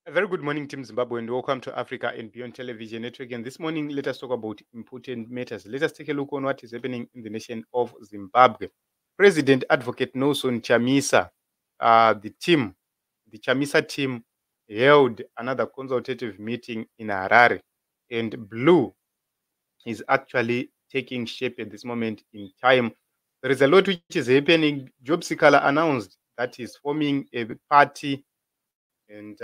A very good morning, Team Zimbabwe, and welcome to Africa and Beyond Television Network. And this morning, let us talk about important matters. Let us take a look on what is happening in the nation of Zimbabwe. President Advocate Nelson Chamisa, the Chamisa team, held another consultative meeting in Harare, and blue is actually taking shape at this moment in time. There is a lot which is happening. Job Sikhala announced that he's forming a party, and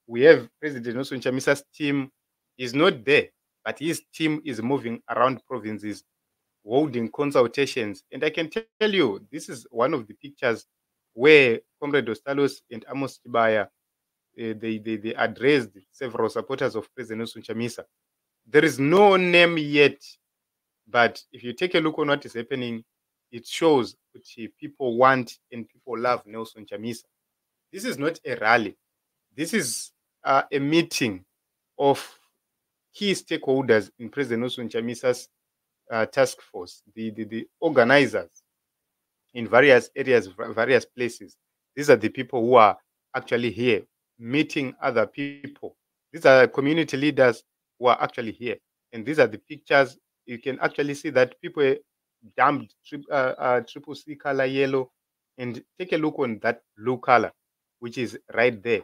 we have President Nelson Chamisa's team is not there, but his team is moving around provinces, holding consultations. And I can tell you, this is one of the pictures where Comrade Ostalos and Amos Chibaya, they addressed several supporters of President Nelson Chamisa. There is no name yet, but if you take a look on what is happening, it shows that people want and people love Nelson Chamisa. This is not a rally. This is a meeting of key stakeholders in President Nelson Chamisa's task force, the organizers in various areas, various places. These are the people who are actually here meeting other people. These are community leaders who are actually here. And these are the pictures. You can actually see that people dumped triple C color yellow, and take a look on that blue color, which is right there.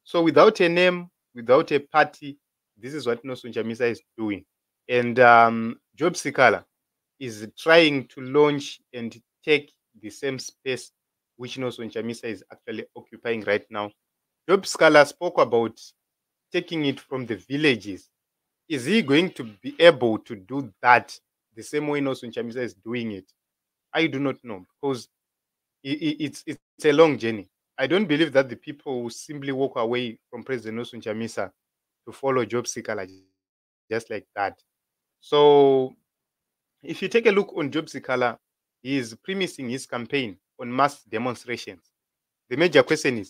So without a name, without a party, this is what Nelson Chamisa is doing. And Job Sikhala is trying to launch and take the same space which Nelson Chamisa is actually occupying right now. Job Sikhala spoke about taking it from the villages. Is he going to be able to do that the same way Nelson Chamisa is doing it? I do not know, because it's a long journey. I don't believe that the people will simply walk away from President Nelson Chamisa to follow Job Sikhala just like that. So if you take a look on Job Sikhala, he is premising his campaign on mass demonstrations. The major question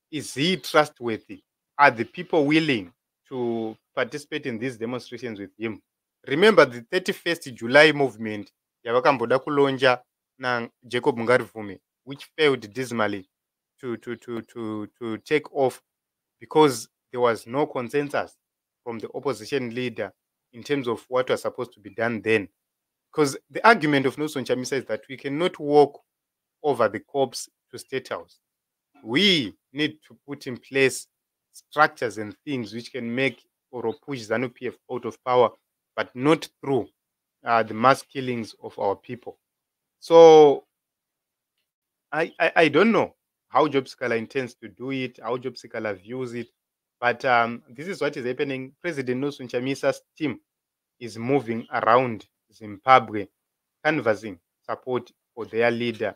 is he trustworthy? Are the people willing to participate in these demonstrations with him? Remember the 31st July movement, yavakamboda kulonja na Jacob Ngarivume, which failed dismally to take off because there was no consensus from the opposition leader in terms of what was supposed to be done then. Because the argument of Nelson Chamisa is that we cannot walk over the corpse to State House. We need to put in place structures and things which can make or push ZANU-PF out of power, but not through the mass killings of our people. So I don't know how Job Sikhala intends to do it, how Job Sikhala views it, but this is what is happening. President Nelson Chamisa's team is moving around Zimbabwe, canvassing support for their leader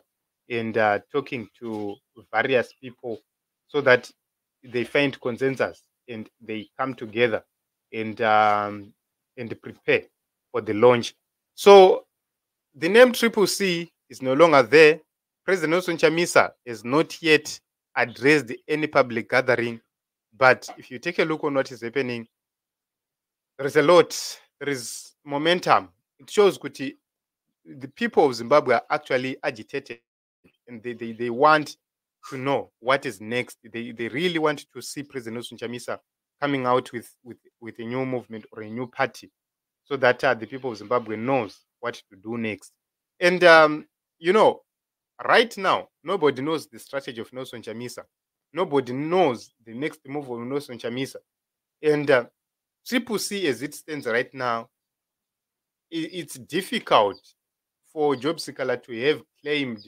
and talking to various people so that they find consensus and they come together and prepare for the launch. So the name Triple C is no longer there. President Nelson Chamisa has not yet addressed any public gathering. But if you take a look on what is happening, there is a lot. There is momentum. It shows Kuti, the people of Zimbabwe are actually agitated and they want to know what is next. They really want to see President Nelson Chamisa coming out with a new movement or a new party so that the people of Zimbabwe knows what to do next. And, right now, nobody knows the strategy of Nelson Chamisa. Nobody knows the next move of Nelson Chamisa. And Triple C, as it stands right now, it's difficult for Job Sikhala to have claimed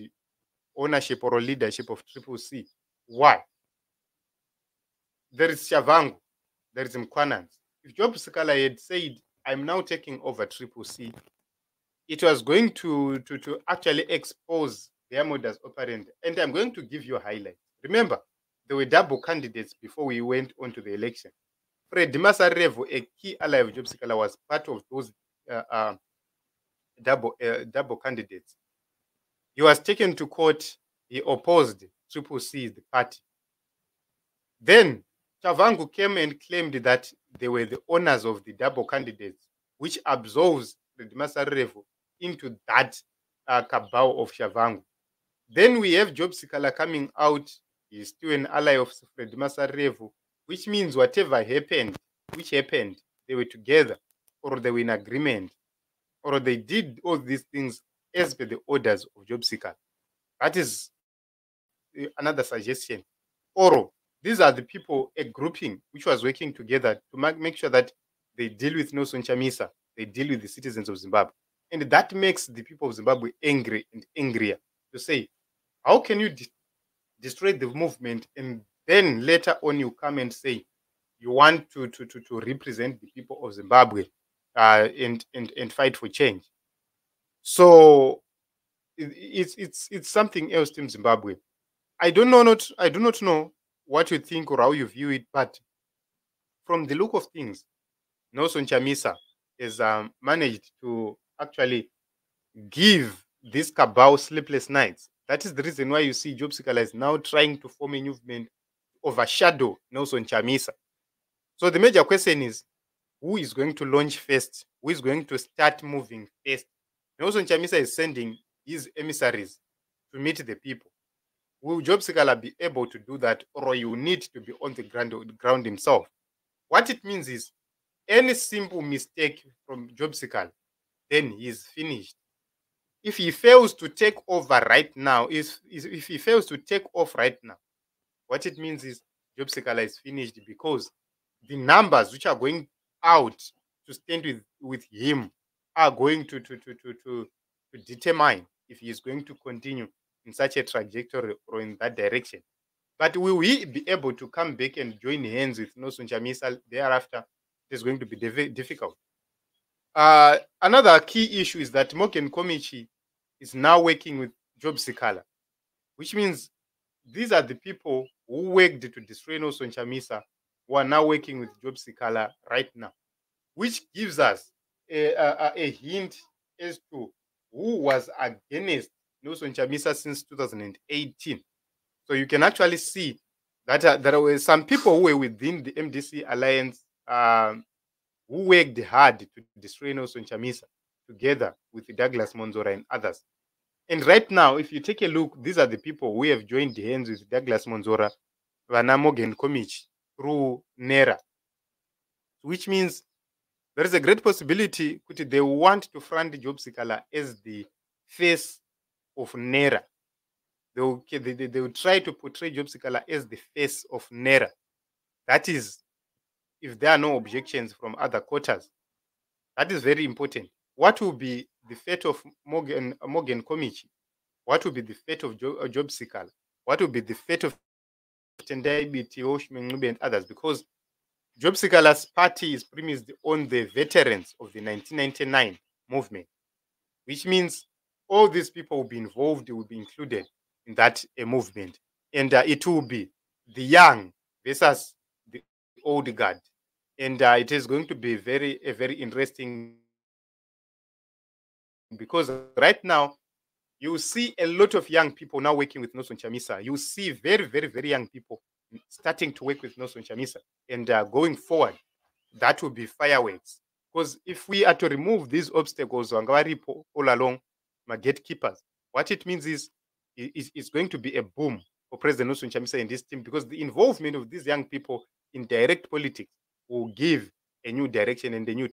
ownership or leadership of Triple C. Why? There is Tshabangu, there is Mkwanans. If Job Sikhala had said, I'm now taking over Triple C, it was going to actually expose their modus operandi. And I'm going to give you a highlight. Remember, there were double candidates before we went on to the election. Fred Masarevo, a key ally of Job Sikhala, was part of those double candidates. He was taken to court. He opposed Triple C, the party. Then Tshabangu came and claimed that they were the owners of the double candidates, which absolves Fred Masarevo into that cabal of Tshabangu. Then we have Job Sikhala coming out. He's still an ally of Fred Masarevo, which means whatever happened, which happened, they were together, or they were in agreement, or they did all these things as per the orders of job seeker. That is another suggestion. Or these are the people, a grouping which was working together to make sure that they deal with Nelson Chamisa, they deal with the citizens of Zimbabwe. And that makes the people of Zimbabwe angry and angrier to say, how can you destroy the movement and then later on you come and say you want to represent the people of Zimbabwe and fight for change? So it's something else in Zimbabwe. I do not know what you think or how you view it, but from the look of things, Nelson Chamisa has managed to actually give this cabal sleepless nights. That is the reason why you see Job Sikhala is now trying to form a movement to overshadow Nelson Chamisa. So the major question is, who is going to launch first? Who is going to start moving first? Nelson Chamisa is sending his emissaries to meet the people. Will Job Sikhala be able to do that, or you need to be on the ground himself? What it means is, any simple mistake from Job Sikhala, then he's finished. If he fails to take over right now, if he fails to take off right now, what it means is Job Sikhala is finished, because the numbers which are going out to stand with him are going to determine if he is going to continue in such a trajectory or in that direction. But will we be able to come back and join hands with Nelson Chamisa thereafter? It is going to be difficult. Another key issue is that Morgan Komichi is now working with Job Sikhala, which means these are the people who worked to destroy Nelson Chamisa, who are now working with Job Sikhala right now, which gives us a hint as to who was against Nelson Chamisa since 2018. So you can actually see that there were some people who were within the MDC alliance who worked hard to destroy Nelson Chamisa together with Douglas Monzora and others. And right now, if you take a look, these are the people who have joined hands with Douglas Monzora, Vana Morgan Komichi, through NERA, which means there is a great possibility that they want to front Job Sikhala as the face of NERA. They will try to portray Job Sikhala as the face of NERA. That is, if there are no objections from other quarters. That is very important. What will be the fate of Morgan Komichi? What will be the fate of Job Sikhala? What will be the fate of Tendai Biti, Ncube, and others? Because Job Sikhala's party is premised on the veterans of the 1999 movement, which means all these people will be involved, will be included in that movement. And it will be the young versus the old guard. And it is going to be very interesting, because right now, you see a lot of young people now working with Nelson Chamisa. You see very young people starting to work with Nelson Chamisa. And going forward, that will be fireworks. Because if we are to remove these obstacles all along, my gatekeepers, what it means is it's going to be a boom for President Nelson Chamisa and his team, because the involvement of these young people in direct politics will give a new direction and a new